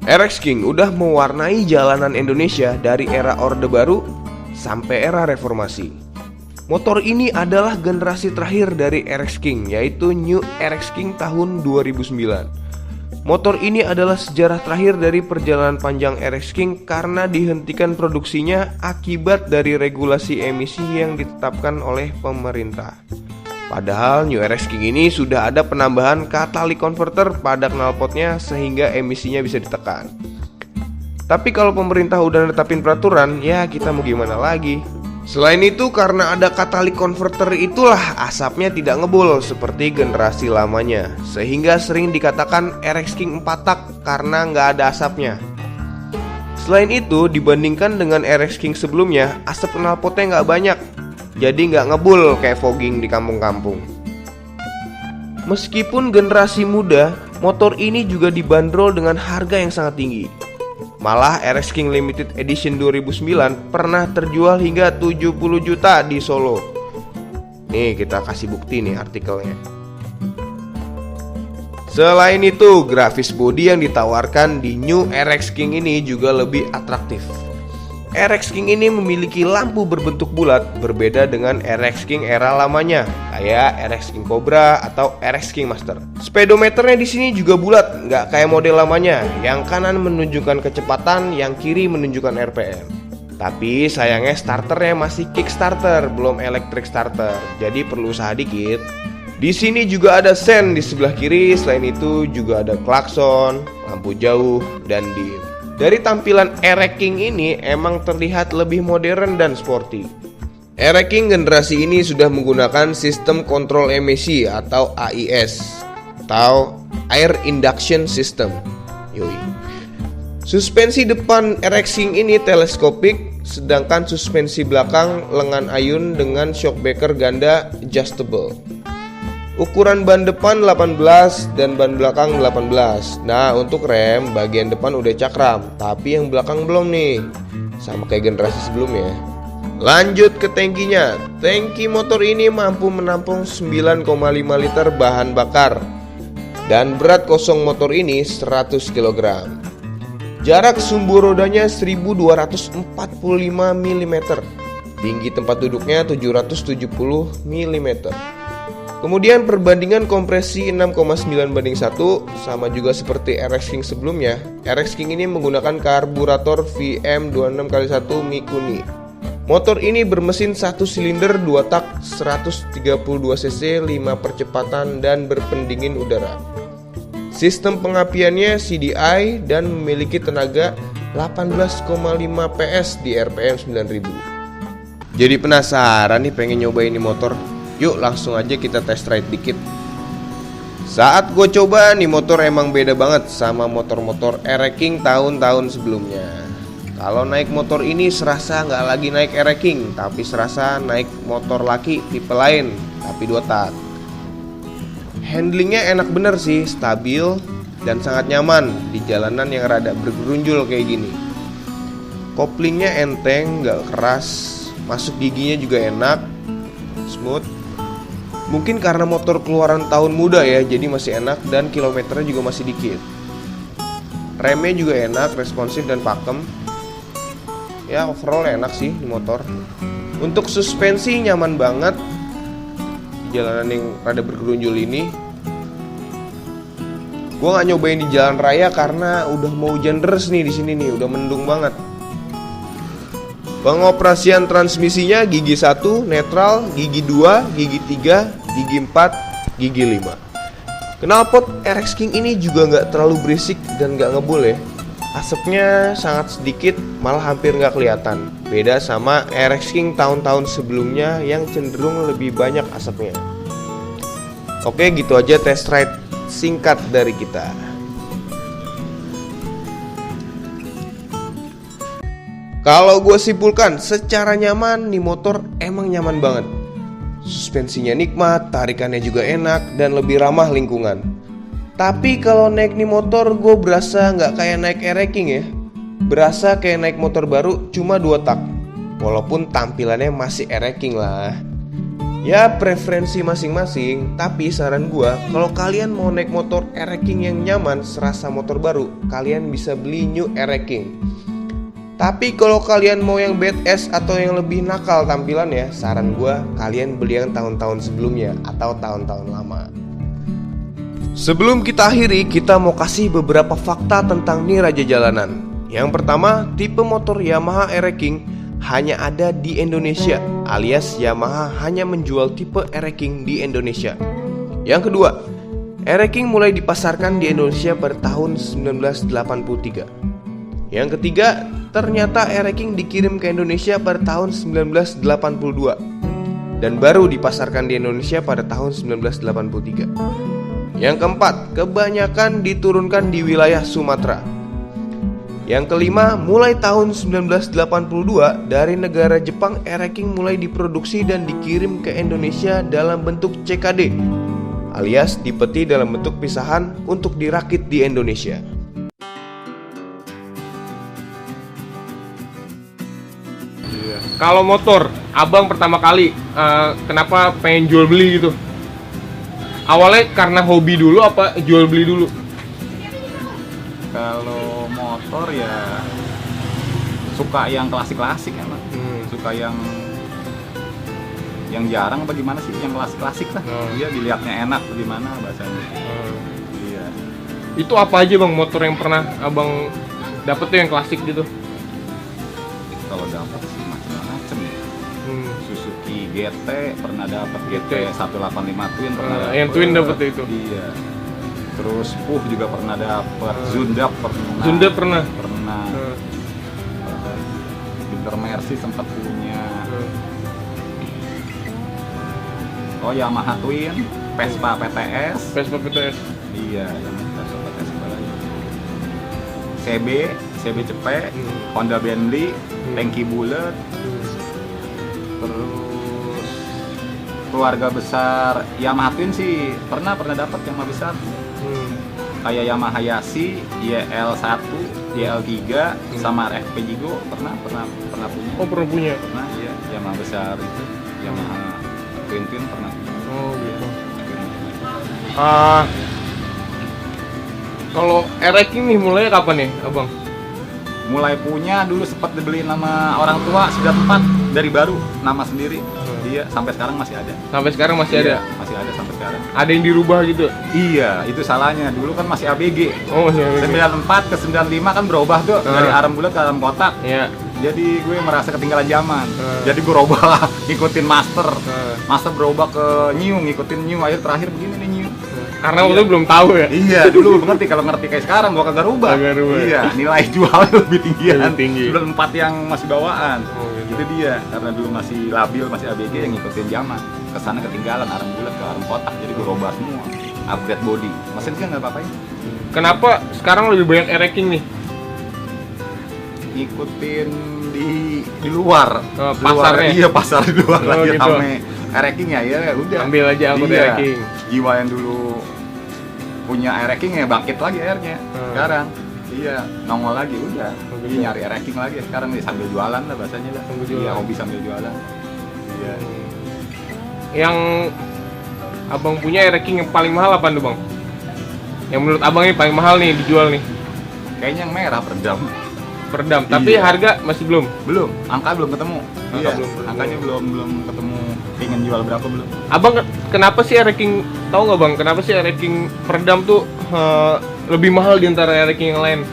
RX King udah mewarnai jalanan Indonesia dari era Orde Baru sampai era Reformasi. Motor ini adalah generasi terakhir dari RX King, yaitu New RX King tahun 2009. Motor ini adalah sejarah terakhir dari perjalanan panjang RX King karena dihentikan produksinya akibat dari regulasi emisi yang ditetapkan oleh pemerintah. Padahal New RX King ini sudah ada penambahan catalytic converter pada knalpotnya sehingga emisinya bisa ditekan. Tapi kalau pemerintah udah netapin peraturan, ya kita mau gimana lagi. Selain itu, karena ada catalytic converter itulah asapnya tidak ngebul seperti generasi lamanya, sehingga sering dikatakan RX King 4 tak karena nggak ada asapnya. Selain itu, dibandingkan dengan RX King sebelumnya, asap knalpotnya nggak banyak, jadi nggak ngebul kayak fogging di kampung-kampung. Meskipun generasi muda, motor ini juga dibanderol dengan harga yang sangat tinggi. Malah RX King Limited Edition 2009 pernah terjual hingga 70 juta di Solo. Nih kita kasih bukti nih artikelnya. Selain itu, grafis bodi yang ditawarkan di New RX King ini juga lebih atraktif. RX King ini memiliki lampu berbentuk bulat, berbeda dengan RX King era lamanya, kayak RX King Cobra atau RX King Master. Speedometernya di sini juga bulat, nggak kayak model lamanya, yang kanan menunjukkan kecepatan, yang kiri menunjukkan RPM. Tapi sayangnya starternya masih kickstarter, belum electric starter, jadi perlu usaha dikit. Di sini juga ada sen di sebelah kiri, selain itu juga ada klakson, lampu jauh, dan dim. Dari tampilan RX King ini emang terlihat lebih modern dan sporty. RX King generasi ini sudah menggunakan sistem kontrol emisi atau AIS atau Air Induction System. Yoi. Suspensi depan RX King ini teleskopik, sedangkan suspensi belakang lengan ayun dengan shockbreaker ganda adjustable. Ukuran ban depan 18 dan ban belakang 18. Nah, untuk rem bagian depan udah cakram, tapi yang belakang belum nih. Sama kayak generasi sebelumnya. Lanjut ke tangkinya. Tangki motor ini mampu menampung 9,5 liter bahan bakar. Dan berat kosong motor ini 100 kg. Jarak sumbu rodanya 1245 mm. Tinggi tempat duduknya 770 mm. Kemudian perbandingan kompresi 6,9:1, sama juga seperti RX King sebelumnya. RX King ini menggunakan karburator VM26x1 Mikuni. Motor ini bermesin 1 silinder 2 tak 132 cc 5 percepatan dan berpendingin udara. Sistem pengapiannya CDI dan memiliki tenaga 18,5 PS di RPM 9000. Jadi penasaran nih pengen nyobain ini motor. Yuk langsung aja kita test ride dikit. Saat gue coba nih motor emang beda banget sama motor-motor RX King tahun-tahun sebelumnya. Kalau naik motor ini serasa nggak lagi naik RX King, tapi serasa naik motor laki tipe lain, tapi 2 tak. Handlingnya enak bener sih, stabil dan sangat nyaman di jalanan yang rada bergerunjul kayak gini. Koplingnya enteng, nggak keras, masuk giginya juga enak, smooth. Mungkin karena motor keluaran tahun muda ya, jadi masih enak dan kilometernya juga masih dikit. Remnya juga enak, responsif dan pakem. Ya overall enak sih di motor. Untuk suspensi nyaman banget di jalanan yang rada bergerunjul ini. Gue nggak nyobain di jalan raya karena udah mau hujan deras nih di sini nih, udah mendung banget. Pengoperasian transmisinya gigi 1 netral, gigi 2, gigi 3, gigi 4, gigi 5. Knalpot RX King ini juga nggak terlalu berisik dan nggak ngebul ya. Asapnya sangat sedikit, malah hampir nggak kelihatan. Beda sama RX King tahun-tahun sebelumnya yang cenderung lebih banyak asapnya. Oke, gitu aja test ride singkat dari kita. Kalau gue simpulkan, secara nyaman nih motor emang nyaman banget. Suspensinya nikmat, tarikannya juga enak dan lebih ramah lingkungan. Tapi kalau naik nih motor gue berasa nggak kayak naik RX King ya. Berasa kayak naik motor baru cuma 2 tak. Walaupun tampilannya masih RX King lah. Ya preferensi masing-masing, tapi saran gua kalau kalian mau naik motor Airrack King yang nyaman serasa motor baru, kalian bisa beli New Airrack King. Tapi kalau kalian mau yang badass atau yang lebih nakal tampilannya, saran gua kalian beli yang tahun-tahun sebelumnya atau tahun-tahun lama. Sebelum kita akhiri, kita mau kasih beberapa fakta tentang nih raja jalanan. Yang pertama, tipe motor Yamaha Airrack King hanya ada di Indonesia, alias Yamaha hanya menjual tipe Airrack King di Indonesia. Yang kedua, Airrack King mulai dipasarkan di Indonesia pada tahun 1983. Yang ketiga, ternyata Airrack King dikirim ke Indonesia pada tahun 1982 dan baru dipasarkan di Indonesia pada tahun 1983. Yang keempat, kebanyakan diturunkan di wilayah Sumatera. Yang kelima, mulai tahun 1982 dari negara Jepang, Airrack King mulai diproduksi dan dikirim ke Indonesia dalam bentuk CKD, alias dipeti dalam bentuk pisahan untuk dirakit di Indonesia. Kalau motor, abang pertama kali kenapa pengen jual beli gitu? Awalnya karena hobi dulu apa jual beli dulu? Kalau motor ya suka yang klasik-klasik emang. Suka yang jarang apa gimana sih, yang klasik-klasik lah. Iya, dilihatnya enak bagaimana bahasanya. Iya. Itu apa aja bang motor yang pernah abang dapet tuh yang klasik gitu? Kalau dapat sih macam-macam ya. Suzuki GT pernah dapat, GT 185 Twin pernah dapat. Yang Twin dapet itu? Iya. Terus juga pernah dapat, Zundap pernah. Zundap pernah. Winter Mercy sempat punya. Oh, Yamaha Twin, Vespa PTS. Iya, Yamaha PTS lagi. CB cepet, Honda Bentley, Tangki Bullet. Terus keluarga besar Yamaha Twin sih pernah dapat Yamaha besar. Kayak Yamaha Hayashi, YL1, YL3, sama FP Jigo pernah punya. Oh, pernah punya. Nah, iya, Yamaha besar itu, Yamaha Twin pernah. Oh, gitu. Kalau Airrack King nih mulainya kapan nih, abang? Mulai punya dulu sempat dibeliin sama orang tua, sudah tempat dari baru, nama sendiri. Iya, sampai sekarang masih ada. Sampai sekarang masih ada? Masih ada sampai sekarang. Ada yang dirubah gitu? Iya, itu salahnya. Dulu kan masih ABG. Oh, iya. 94 ke 95 kan berubah tuh, dari arem bulat ke arem kotak. Iya. Jadi gue merasa ketinggalan zaman. Jadi gue robah lah, ngikutin master. Master berubah ke new, ngikutin new. Akhir terakhir begini nih new. Karena waktu itu belum tahu ya? Iya, dulu ngerti. Kalau ngerti kayak sekarang gua kagak rubah. Iya, nilai jual lebih tinggi. 94 yang masih bawaan. Itu dia, karena dulu masih labil, masih ABG yang ngikutin zaman. Kesana ketinggalan, arem bulat ke arem kotak. Jadi gua robah semua. Upgrade body. Mesin kan nggak apa-apain. Kenapa sekarang lebih banyak Airrack King nih? Ngikutin di luar. Pasarnya? Iya, pasar di luar lagi gitu. rame. Airrack King ya udah. Ambil aja aku Airrack King. Jiwa yang dulu punya Airrack King ya bangkit lagi airnya. Sekarang iya nongol lagi udah. Iya, nyari Airrack King lagi sekarang nih, sambil jualan lah bahasanya lah. Iya, hobi sambil jualan. Iya. Yang abang punya Airrack King yang paling mahal apa tuh bang? Yang menurut abang ini paling mahal nih dijual nih? Kayaknya yang merah peredam, tapi harga masih belum? Angka belum ketemu. Angkanya belum ketemu. Pengen jual berapa belum? Abang kenapa sih Airrack King, tahu nggak bang? Kenapa sih Airrack King peredam tuh lebih mahal di antara Airrack King yang lain?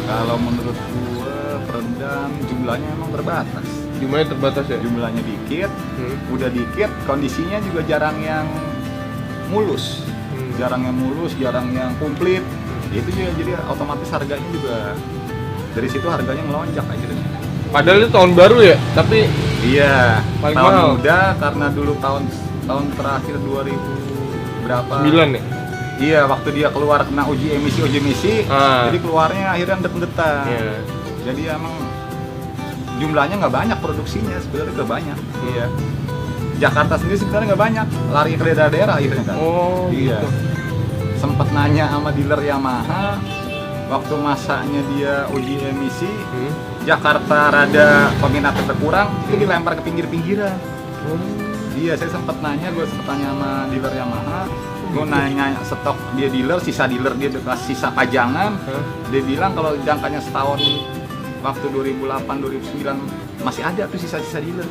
Kalau menurut gua peredam jumlahnya emang terbatas. Jumlahnya terbatas ya? Jumlahnya dikit, udah dikit, kondisinya juga jarang yang mulus. Jarang yang komplit. Itu juga jadi otomatis harganya juga dari situ harganya melonjak akhirnya. Padahal itu tahun baru ya, tapi iya, paling tahun mahal. muda karena dulu tahun terakhir 2000 berapa? 9 ya? Iya, waktu dia keluar kena uji emisi, jadi keluarnya akhirnya det-detan. Yeah. Jadi emang jumlahnya nggak banyak, produksinya sebenarnya nggak banyak. Iya. Jakarta sendiri sebenarnya nggak banyak, lari ke daerah-daerah akhirnya kan. Oh, iya. Gitu. Sempet nanya sama dealer Yamaha, waktu masanya dia uji emisi, Jakarta rada peminatnya berkurang, itu dilempar ke pinggir-pinggiran. Iya, saya sempat nanya sama dealer Yamaha. Gue nanya stok dia dealer, sisa dealer dia kasih sisa pajangan. Dia bilang kalau jangkanya setahun, waktu 2008-2009 masih ada tuh sisa-sisa dealer.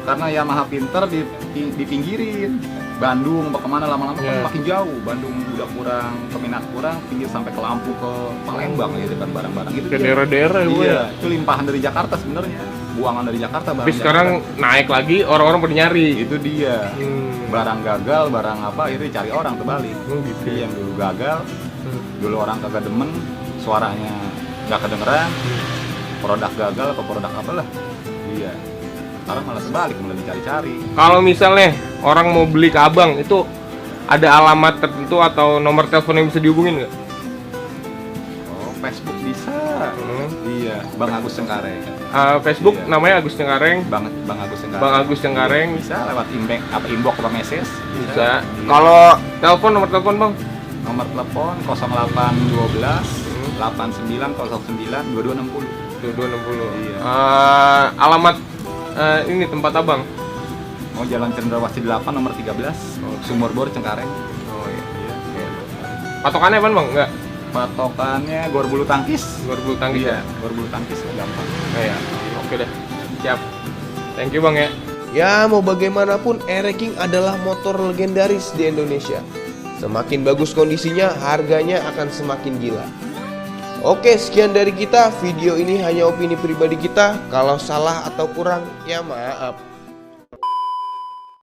Karena Yamaha pinter dipinggirin. Bandung, kemana lama-lama kan makin jauh. Bandung udah kurang, peminat kurang, pinggir sampai ke Lampung, ke Palembang ya dengan barang-barang itu. Ke daerah-daerah iya, itu limpahan dari Jakarta sebenarnya. Buangan dari Jakarta. Tapi sekarang naik lagi, orang-orang pada nyari. Itu dia. Barang gagal, barang apa, itu dicari orang terbalik. Gitu. Yang dulu gagal, dulu orang kagak demen, suaranya nggak kedengeran, produk gagal atau produk apalah. Iya. Sekarang malah sebalik, malah dicari-cari. Kalau misalnya orang mau beli ke abang, itu ada alamat tertentu atau nomor telepon yang bisa dihubungin nggak? Oh, Facebook bisa. Iya, Bang Agus Cengkareng. Facebook Iya. namanya Agus Cengkareng. Bang Agus Cengkareng. Bang Agus Cengkareng. Iya, bisa lewat inbox atau message. Bisa. Iya. Kalau telepon, nomor telepon bang? Nomor telepon 0812 8909 2260. 2260. Iya. Alamat ini tempat abang? Mau Jalan Cendrawasih 8 nomor 13, Sumur Bor Cengkareng. Oh iya. Patokannya apa bang? Enggak? Patokannya Gor Bulu Tangkis. Gor Bulu Tangkis Iya, ya? Gor Bulu Tangkis gampang. Iya. Oke deh. Siap. Thank you bang ya. Ya, mau bagaimanapun Ereking adalah motor legendaris di Indonesia. Semakin bagus kondisinya, harganya akan semakin gila. Oke, sekian dari kita. Video ini hanya opini pribadi kita. Kalau salah atau kurang, ya maaf.